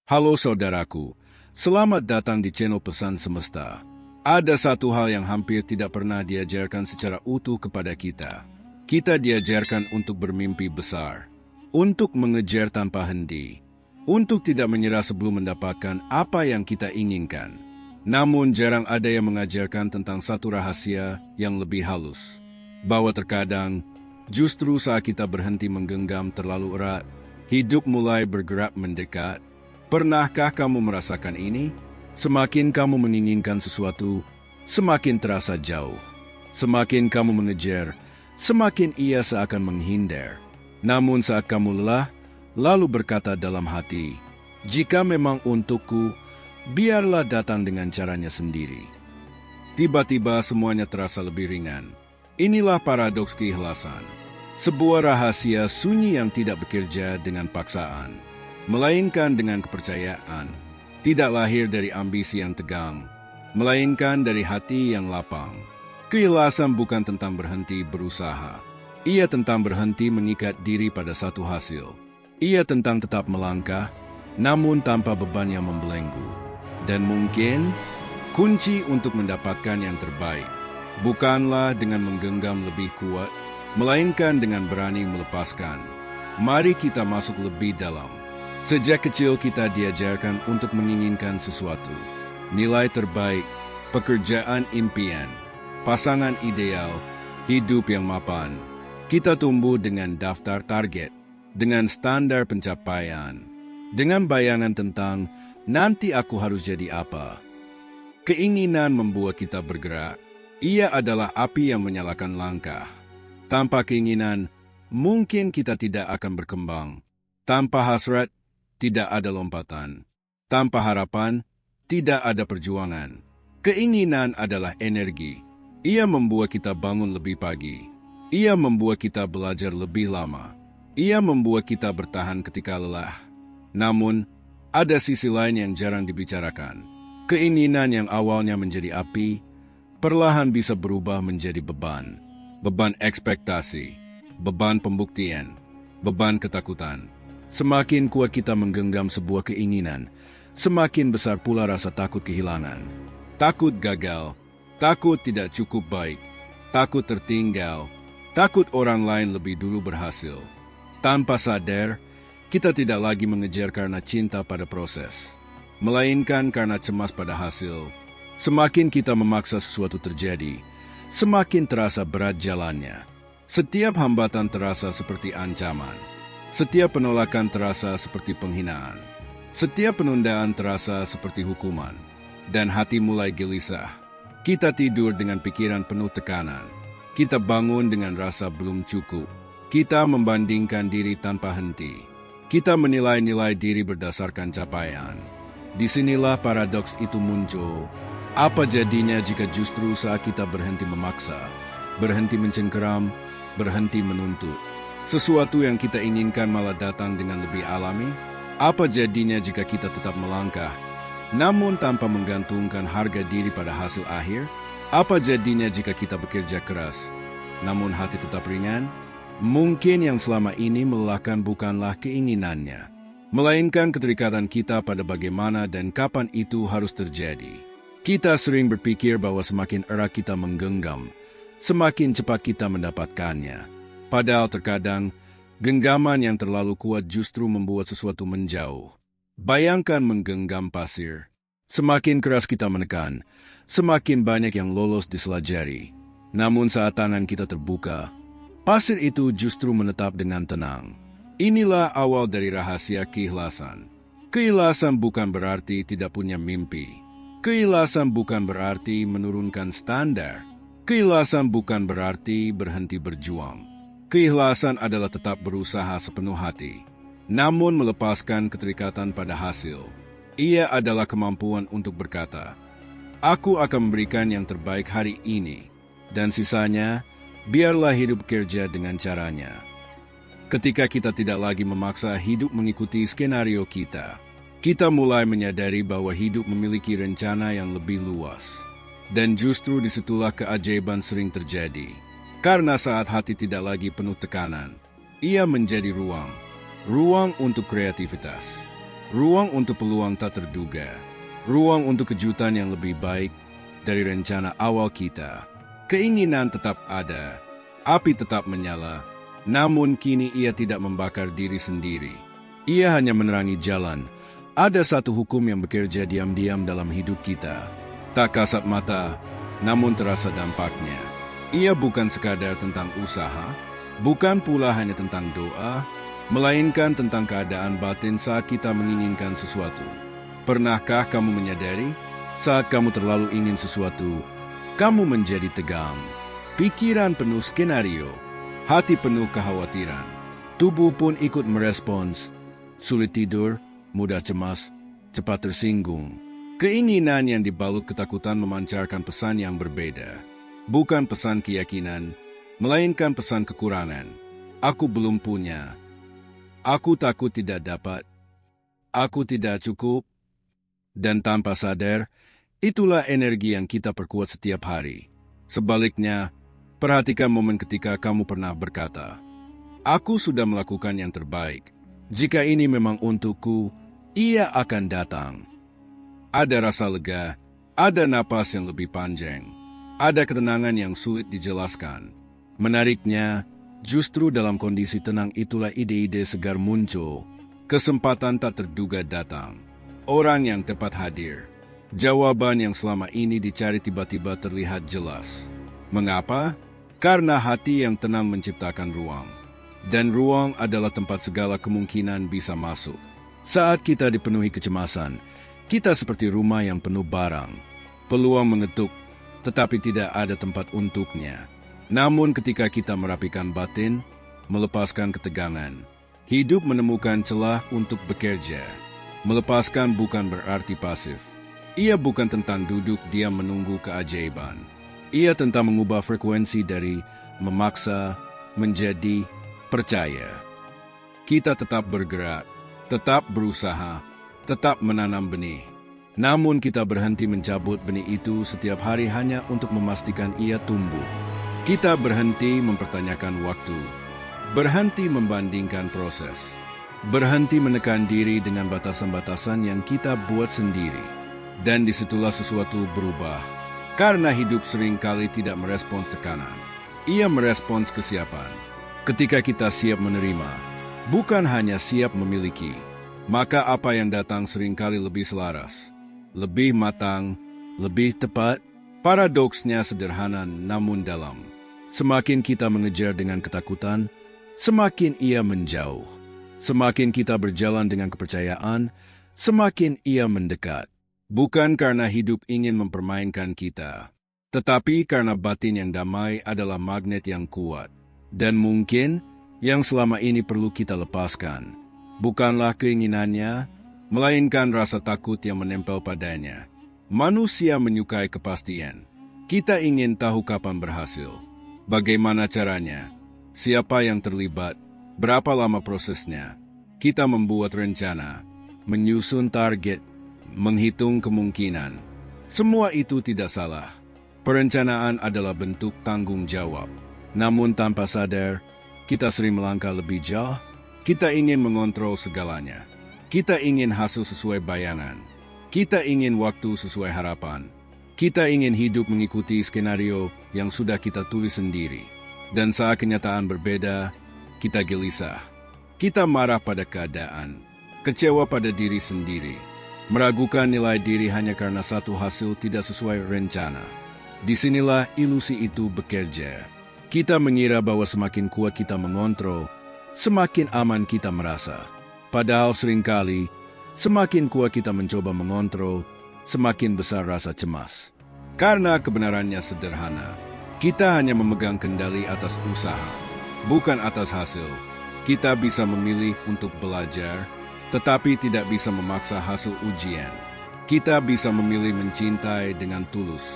Halo saudaraku, selamat datang di channel Pesan Semesta. Ada satu hal yang hampir tidak pernah diajarkan secara utuh kepada kita. Kita diajarkan untuk bermimpi besar, untuk mengejar tanpa henti, untuk tidak menyerah sebelum mendapatkan apa yang kita inginkan. Namun jarang ada yang mengajarkan tentang satu rahasia yang lebih halus, bahwa terkadang justru saat kita berhenti menggenggam terlalu erat, hidup mulai bergerak mendekat. Pernahkah kamu merasakan ini? Semakin kamu menginginkan sesuatu, semakin terasa jauh. Semakin kamu mengejar, semakin ia seakan menghindar. Namun saat kamu lelah, lalu berkata dalam hati, "Jika memang untukku, biarlah datang dengan caranya sendiri." Tiba-tiba semuanya terasa lebih ringan. Inilah paradoks keikhlasan. Sebuah rahasia sunyi yang tidak bekerja dengan paksaan, melainkan dengan kepercayaan. Tidak lahir dari ambisi yang tegang, melainkan dari hati yang lapang. Keikhlasan bukan tentang berhenti berusaha. Ia tentang berhenti mengikat diri pada satu hasil. Ia tentang tetap melangkah, namun tanpa beban yang membelenggu. Dan mungkin, kunci untuk mendapatkan yang terbaik bukanlah dengan menggenggam lebih kuat, melainkan dengan berani melepaskan. Mari kita masuk lebih dalam. Sejak kecil kita diajarkan untuk menginginkan sesuatu. Nilai terbaik, pekerjaan impian, pasangan ideal, hidup yang mapan. Kita tumbuh dengan daftar target, dengan standar pencapaian, dengan bayangan tentang nanti aku harus jadi apa. Keinginan membuat kita bergerak. Ia adalah api yang menyalakan langkah. Tanpa keinginan, mungkin kita tidak akan berkembang. Tanpa hasrat, tidak ada lompatan. Tanpa harapan, tidak ada perjuangan. Keinginan adalah energi. Ia membuat kita bangun lebih pagi. Ia membuat kita belajar lebih lama. Ia membuat kita bertahan ketika lelah. Namun, ada sisi lain yang jarang dibicarakan. Keinginan yang awalnya menjadi api, perlahan bisa berubah menjadi beban. Beban ekspektasi, beban pembuktian, beban ketakutan. Semakin kuat kita menggenggam sebuah keinginan, semakin besar pula rasa takut kehilangan. Takut gagal, takut tidak cukup baik, takut tertinggal, takut orang lain lebih dulu berhasil. Tanpa sadar, kita tidak lagi mengejar karena cinta pada proses, melainkan karena cemas pada hasil. Semakin kita memaksa sesuatu terjadi, semakin terasa berat jalannya. Setiap hambatan terasa seperti ancaman. Setiap penolakan terasa seperti penghinaan. Setiap penundaan terasa seperti hukuman. Dan hati mulai gelisah. Kita tidur dengan pikiran penuh tekanan. Kita bangun dengan rasa belum cukup. Kita membandingkan diri tanpa henti. Kita menilai-nilai diri berdasarkan capaian. Disinilah paradoks itu muncul. Apa jadinya jika justru saat kita berhenti memaksa, berhenti mencengkeram, berhenti menuntut, sesuatu yang kita inginkan malah datang dengan lebih alami? Apa jadinya jika kita tetap melangkah, namun tanpa menggantungkan harga diri pada hasil akhir? Apa jadinya jika kita bekerja keras, namun hati tetap ringan? Mungkin yang selama ini melelahkan bukanlah keinginannya, melainkan keterikatan kita pada bagaimana dan kapan itu harus terjadi. Kita sering berpikir bahwa semakin erat kita menggenggam, semakin cepat kita mendapatkannya. Padahal terkadang, genggaman yang terlalu kuat justru membuat sesuatu menjauh. Bayangkan menggenggam pasir. Semakin keras kita menekan, semakin banyak yang lolos di sela jari. Namun saat tangan kita terbuka, pasir itu justru menetap dengan tenang. Inilah awal dari rahasia keikhlasan. Keikhlasan bukan berarti tidak punya mimpi. Keikhlasan bukan berarti menurunkan standar. Keikhlasan bukan berarti berhenti berjuang. Keikhlasan adalah tetap berusaha sepenuh hati, namun melepaskan keterikatan pada hasil. Ia adalah kemampuan untuk berkata, "Aku akan memberikan yang terbaik hari ini, dan sisanya, biarlah hidup bekerja dengan caranya." Ketika kita tidak lagi memaksa hidup mengikuti skenario kita, kita mulai menyadari bahwa hidup memiliki rencana yang lebih luas. Dan justru disitulah keajaiban sering terjadi. Karena saat hati tidak lagi penuh tekanan, ia menjadi ruang untuk kreativitas, ruang untuk peluang tak terduga, ruang untuk kejutan yang lebih baik dari rencana awal kita. Keinginan tetap ada, api tetap menyala, namun kini ia tidak membakar diri sendiri. Ia hanya menerangi jalan. Ada satu hukum yang bekerja diam-diam dalam hidup kita. Tak kasat mata, namun terasa dampaknya. Ia bukan sekadar tentang usaha, bukan pula hanya tentang doa, melainkan tentang keadaan batin saat kita menginginkan sesuatu. Pernahkah kamu menyadari, saat kamu terlalu ingin sesuatu, kamu menjadi tegang, pikiran penuh skenario, hati penuh kekhawatiran, tubuh pun ikut merespons, sulit tidur, mudah cemas, cepat tersinggung. Keinginan yang dibalut ketakutan memancarkan pesan yang berbeda. Bukan pesan keyakinan, melainkan pesan kekurangan. Aku belum punya. Aku takut tidak dapat. Aku tidak cukup. Dan tanpa sadar, itulah energi yang kita perkuat setiap hari. Sebaliknya, perhatikan momen ketika kamu pernah berkata, "Aku sudah melakukan yang terbaik. Jika ini memang untukku, ia akan datang." Ada rasa lega, ada napas yang lebih panjang, ada ketenangan yang sulit dijelaskan. Menariknya, justru dalam kondisi tenang itulah ide-ide segar muncul. Kesempatan tak terduga datang. Orang yang tepat hadir. Jawaban yang selama ini dicari tiba-tiba terlihat jelas. Mengapa? Karena hati yang tenang menciptakan ruang. Dan ruang adalah tempat segala kemungkinan bisa masuk. Saat kita dipenuhi kecemasan, kita seperti rumah yang penuh barang. Peluang mengetuk, tetapi tidak ada tempat untuknya. Namun ketika kita merapikan batin, melepaskan ketegangan, hidup menemukan celah untuk bekerja. Melepaskan bukan berarti pasif. Ia bukan tentang duduk diam menunggu keajaiban. Ia tentang mengubah frekuensi dari memaksa menjadi percaya. Kita tetap bergerak, tetap berusaha, tetap menanam benih. Namun kita berhenti mencabut benih itu setiap hari hanya untuk memastikan ia tumbuh. Kita berhenti mempertanyakan waktu, berhenti membandingkan proses, berhenti menekan diri dengan batasan-batasan yang kita buat sendiri. Dan disitulah sesuatu berubah. Karena hidup seringkali tidak merespons tekanan. Ia merespons kesiapan. Ketika kita siap menerima, bukan hanya siap memiliki, maka apa yang datang seringkali lebih selaras, lebih matang, lebih tepat. Paradoksnya sederhana namun dalam. Semakin kita mengejar dengan ketakutan, semakin ia menjauh. Semakin kita berjalan dengan kepercayaan, semakin ia mendekat. Bukan karena hidup ingin mempermainkan kita, tetapi karena batin yang damai adalah magnet yang kuat. Dan mungkin yang selama ini perlu kita lepaskan, bukanlah keinginannya, melainkan rasa takut yang menempel padanya. Manusia menyukai kepastian. Kita ingin tahu kapan berhasil, bagaimana caranya, siapa yang terlibat, berapa lama prosesnya. Kita membuat rencana, menyusun target, menghitung kemungkinan. Semua itu tidak salah. Perencanaan adalah bentuk tanggung jawab. Namun tanpa sadar, kita sering melangkah lebih jauh. Kita ingin mengontrol segalanya. Kita ingin hasil sesuai bayangan. Kita ingin waktu sesuai harapan. Kita ingin hidup mengikuti skenario yang sudah kita tulis sendiri. Dan saat kenyataan berbeda, kita gelisah. Kita marah pada keadaan, kecewa pada diri sendiri, meragukan nilai diri hanya karena satu hasil tidak sesuai rencana. Disinilah ilusi itu bekerja. Kita mengira bahwa semakin kuat kita mengontrol, semakin aman kita merasa. Padahal seringkali, semakin kuat kita mencoba mengontrol, semakin besar rasa cemas. Karena kebenarannya sederhana, kita hanya memegang kendali atas usaha, bukan atas hasil. Kita bisa memilih untuk belajar, tetapi tidak bisa memaksa hasil ujian. Kita bisa memilih mencintai dengan tulus,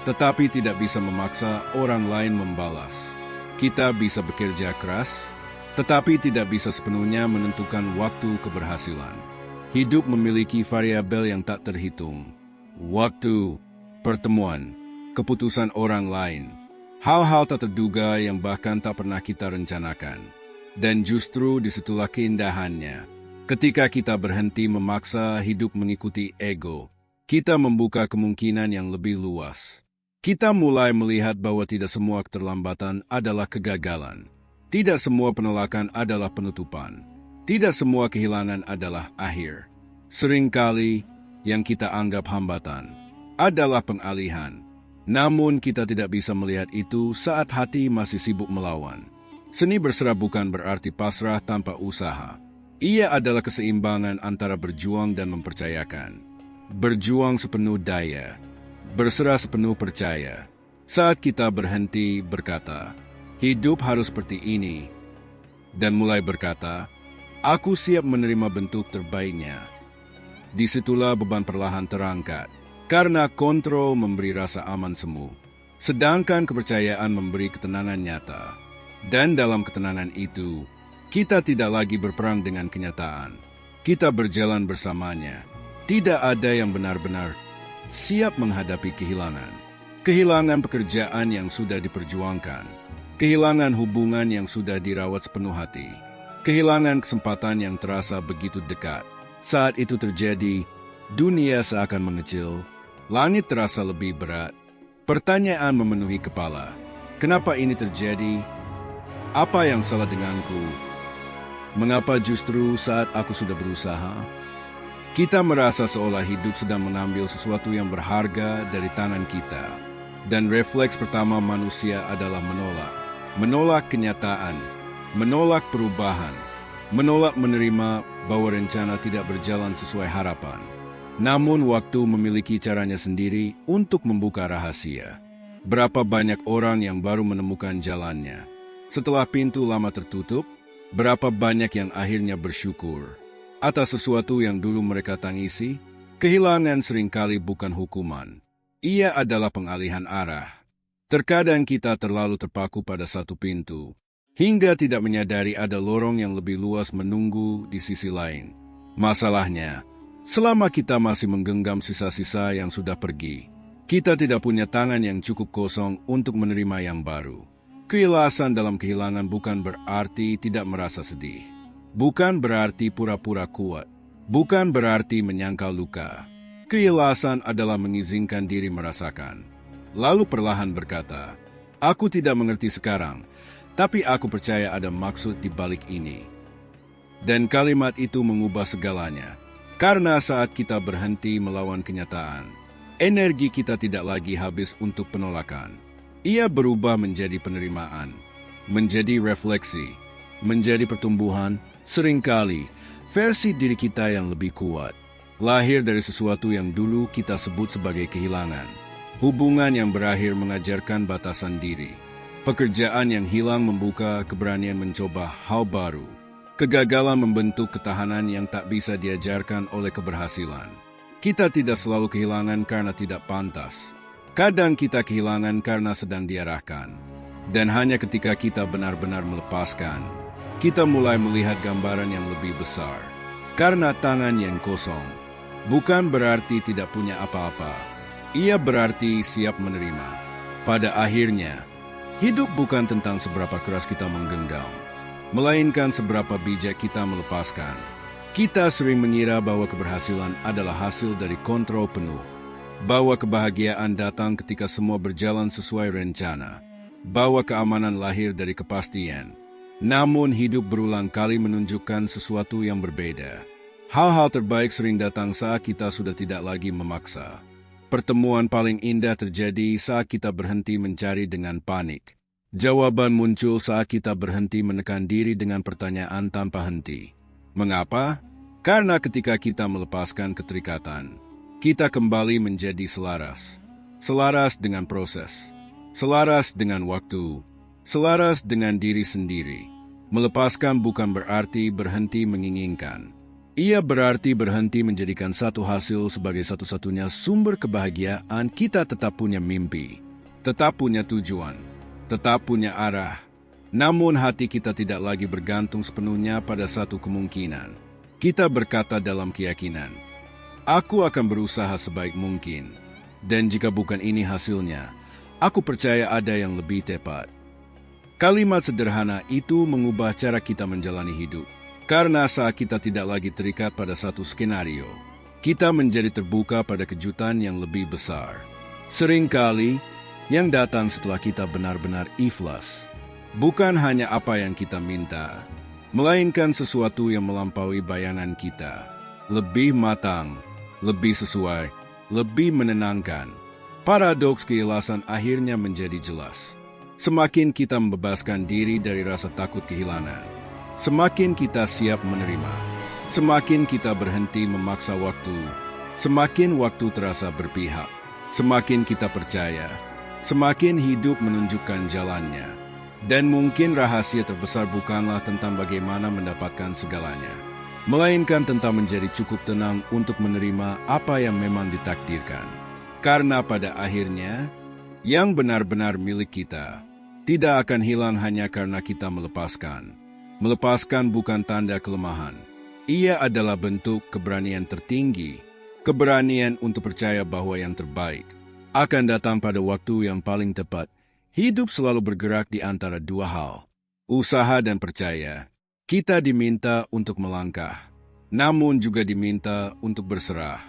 tetapi tidak bisa memaksa orang lain membalas. Kita bisa bekerja keras, tetapi tidak bisa sepenuhnya menentukan waktu keberhasilan. Hidup memiliki variabel yang tak terhitung. Waktu, pertemuan, keputusan orang lain, hal-hal tak terduga yang bahkan tak pernah kita rencanakan. Dan justru disitulah keindahannya. Ketika kita berhenti memaksa hidup mengikuti ego, kita membuka kemungkinan yang lebih luas. Kita mulai melihat bahwa tidak semua keterlambatan adalah kegagalan. Tidak semua penolakan adalah penutupan. Tidak semua kehilangan adalah akhir. Seringkali yang kita anggap hambatan adalah pengalihan. Namun kita tidak bisa melihat itu saat hati masih sibuk melawan. Seni berserah bukan berarti pasrah tanpa usaha. Ia adalah keseimbangan antara berjuang dan mempercayakan. Berjuang sepenuh daya, berserah sepenuh percaya. Saat kita berhenti berkata, hidup harus seperti ini, dan mulai berkata, aku siap menerima bentuk terbaiknya. Disitulah beban perlahan terangkat, karena kontrol memberi rasa aman semu, sedangkan kepercayaan memberi ketenangan nyata. Dan dalam ketenangan itu, kita tidak lagi berperang dengan kenyataan. Kita berjalan bersamanya. Tidak ada yang benar-benar siap menghadapi kehilangan. Kehilangan pekerjaan yang sudah diperjuangkan. Kehilangan hubungan yang sudah dirawat sepenuh hati. Kehilangan kesempatan yang terasa begitu dekat. Saat itu terjadi, dunia seakan mengecil. Langit terasa lebih berat. Pertanyaan memenuhi kepala. Kenapa ini terjadi? Apa yang salah denganku? Mengapa justru saat aku sudah berusaha? Kita merasa seolah hidup sedang mengambil sesuatu yang berharga dari tangan kita. Dan refleks pertama manusia adalah menolak. Menolak kenyataan, menolak perubahan, menolak menerima bahwa rencana tidak berjalan sesuai harapan. Namun waktu memiliki caranya sendiri untuk membuka rahasia. Berapa banyak orang yang baru menemukan jalannya. Setelah pintu lama tertutup, berapa banyak yang akhirnya bersyukur atas sesuatu yang dulu mereka tangisi? Kehilangan seringkali bukan hukuman. Ia adalah pengalihan arah. Terkadang kita terlalu terpaku pada satu pintu, hingga tidak menyadari ada lorong yang lebih luas menunggu di sisi lain. Masalahnya, selama kita masih menggenggam sisa-sisa yang sudah pergi, kita tidak punya tangan yang cukup kosong untuk menerima yang baru. Keikhlasan dalam kehilangan bukan berarti tidak merasa sedih. Bukan berarti pura-pura kuat. Bukan berarti menyangkal luka. Keikhlasan adalah mengizinkan diri merasakan. Lalu perlahan berkata, aku tidak mengerti sekarang, tapi aku percaya ada maksud di balik ini. Dan kalimat itu mengubah segalanya. Karena saat kita berhenti melawan kenyataan, energi kita tidak lagi habis untuk penolakan. Ia berubah menjadi penerimaan, menjadi refleksi, menjadi pertumbuhan. Seringkali, versi diri kita yang lebih kuat, lahir dari sesuatu yang dulu kita sebut sebagai kehilangan. Hubungan yang berakhir mengajarkan batasan diri. Pekerjaan yang hilang membuka keberanian mencoba hal baru. Kegagalan membentuk ketahanan yang tak bisa diajarkan oleh keberhasilan. Kita tidak selalu kehilangan karena tidak pantas. Kadang kita kehilangan karena sedang diarahkan. Dan hanya ketika kita benar-benar melepaskan, kita mulai melihat gambaran yang lebih besar. Karena tangan yang kosong bukan berarti tidak punya apa-apa. Ia berarti siap menerima. Pada akhirnya, hidup bukan tentang seberapa keras kita menggenggam, melainkan seberapa bijak kita melepaskan. Kita sering mengira bahwa keberhasilan adalah hasil dari kontrol penuh. Bahwa kebahagiaan datang ketika semua berjalan sesuai rencana. Bahwa keamanan lahir dari kepastian. Namun hidup berulang kali menunjukkan sesuatu yang berbeda. Hal-hal terbaik sering datang saat kita sudah tidak lagi memaksa. Pertemuan paling indah terjadi saat kita berhenti mencari dengan panik. Jawaban muncul saat kita berhenti menekan diri dengan pertanyaan tanpa henti. Mengapa? Karena ketika kita melepaskan keterikatan, kita kembali menjadi selaras. Selaras dengan proses. Selaras dengan waktu. Selaras dengan diri sendiri. Melepaskan bukan berarti berhenti menginginkan. Ia berarti berhenti menjadikan satu hasil sebagai satu-satunya sumber kebahagiaan. Kita tetap punya mimpi, tetap punya tujuan, tetap punya arah. Namun hati kita tidak lagi bergantung sepenuhnya pada satu kemungkinan. Kita berkata dalam keyakinan, aku akan berusaha sebaik mungkin. Dan jika bukan ini hasilnya, aku percaya ada yang lebih tepat. Kalimat sederhana itu mengubah cara kita menjalani hidup. Karena saat kita tidak lagi terikat pada satu skenario, kita menjadi terbuka pada kejutan yang lebih besar. Seringkali, yang datang setelah kita benar-benar ikhlas, bukan hanya apa yang kita minta, melainkan sesuatu yang melampaui bayangan kita, lebih matang, lebih sesuai, lebih menenangkan. Paradoks keikhlasan akhirnya menjadi jelas. Semakin kita membebaskan diri dari rasa takut kehilangan, semakin kita siap menerima, semakin kita berhenti memaksa waktu, semakin waktu terasa berpihak, semakin kita percaya, semakin hidup menunjukkan jalannya. Dan mungkin rahasia terbesar bukanlah tentang bagaimana mendapatkan segalanya, melainkan tentang menjadi cukup tenang untuk menerima apa yang memang ditakdirkan. Karena pada akhirnya, yang benar-benar milik kita tidak akan hilang hanya karena kita melepaskan. Melepaskan bukan tanda kelemahan. Ia adalah bentuk keberanian tertinggi, keberanian untuk percaya bahwa yang terbaik akan datang pada waktu yang paling tepat. Hidup selalu bergerak di antara dua hal, usaha dan percaya. Kita diminta untuk melangkah, namun juga diminta untuk berserah.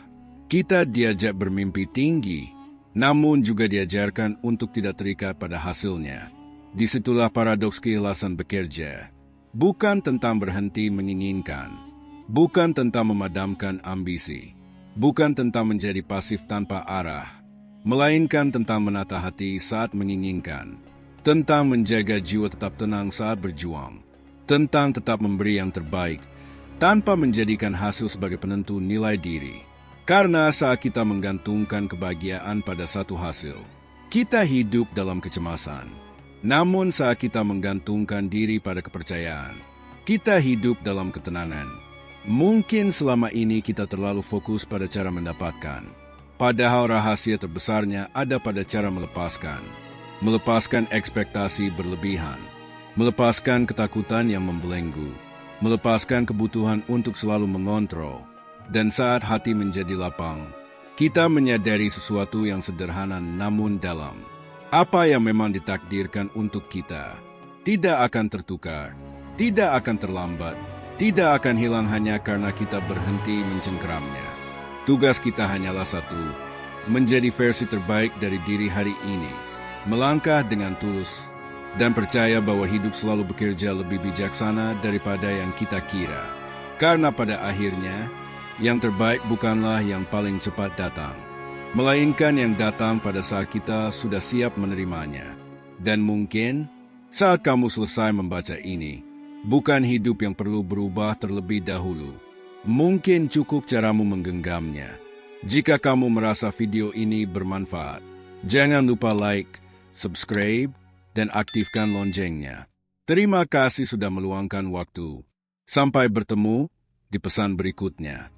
Kita diajak bermimpi tinggi, namun juga diajarkan untuk tidak terikat pada hasilnya. Disitulah paradoks keikhlasan bekerja. Bukan tentang berhenti menginginkan, bukan tentang memadamkan ambisi, bukan tentang menjadi pasif tanpa arah, melainkan tentang menata hati saat menginginkan, tentang menjaga jiwa tetap tenang saat berjuang, tentang tetap memberi yang terbaik, tanpa menjadikan hasil sebagai penentu nilai diri. Karena saat kita menggantungkan kebahagiaan pada satu hasil, kita hidup dalam kecemasan. Namun saat kita menggantungkan diri pada kepercayaan, kita hidup dalam ketenangan. Mungkin selama ini kita terlalu fokus pada cara mendapatkan, padahal rahasia terbesarnya ada pada cara melepaskan. Melepaskan ekspektasi berlebihan, melepaskan ketakutan yang membelenggu, melepaskan kebutuhan untuk selalu mengontrol. Dan saat hati menjadi lapang, kita menyadari sesuatu yang sederhana namun dalam. Apa yang memang ditakdirkan untuk kita tidak akan tertukar, tidak akan terlambat, tidak akan hilang hanya karena kita berhenti mencengkeramnya. Tugas kita hanyalah satu, menjadi versi terbaik dari diri hari ini, melangkah dengan tulus, dan percaya bahwa hidup selalu bekerja lebih bijaksana daripada yang kita kira. Karena pada akhirnya, yang terbaik bukanlah yang paling cepat datang, melainkan yang datang pada saat kita sudah siap menerimanya. Dan mungkin, saat kamu selesai membaca ini, bukan hidup yang perlu berubah terlebih dahulu. Mungkin cukup caramu menggenggamnya. Jika kamu merasa video ini bermanfaat, jangan lupa like, subscribe, dan aktifkan loncengnya. Terima kasih sudah meluangkan waktu. Sampai bertemu di pesan berikutnya.